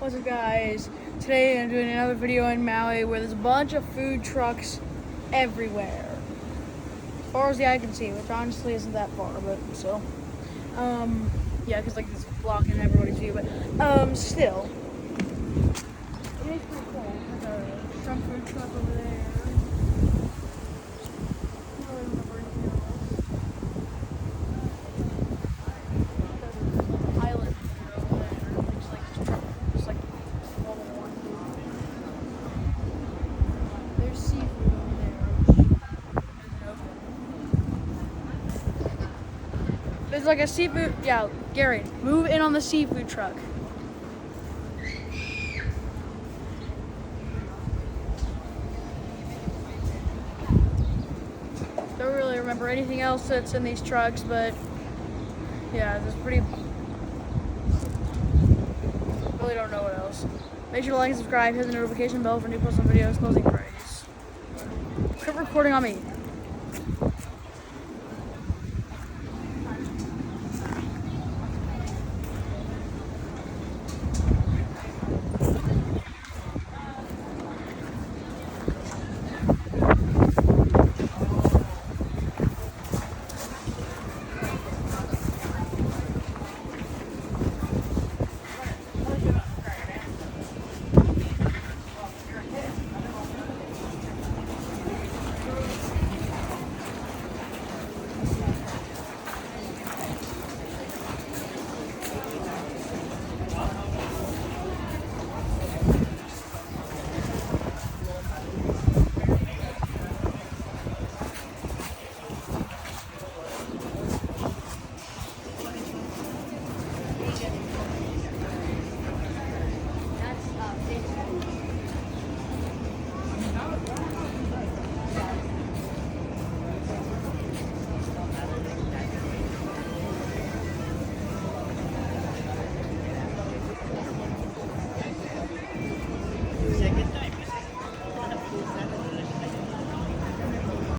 What's up, guys? Today I'm doing another video in Maui where there's a bunch of food trucks everywhere. As far as the eye can see, which honestly isn't that far, but still. Yeah, because like this is blocking everybody's view, but still. It is pretty cool. There's some food truck over there. I don't really remember anything else. There's an island over there. It's like this truck, just like a normal one. There's seafood over there, which isn't open. There's like a seafood, yeah, Gary, move in on the seafood truck. Don't really remember anything else that's in these trucks, but yeah, this is pretty. Really don't know what else. Make sure to like and subscribe, hit the notification bell for new posts and videos. Closing praise. Quit recording on me.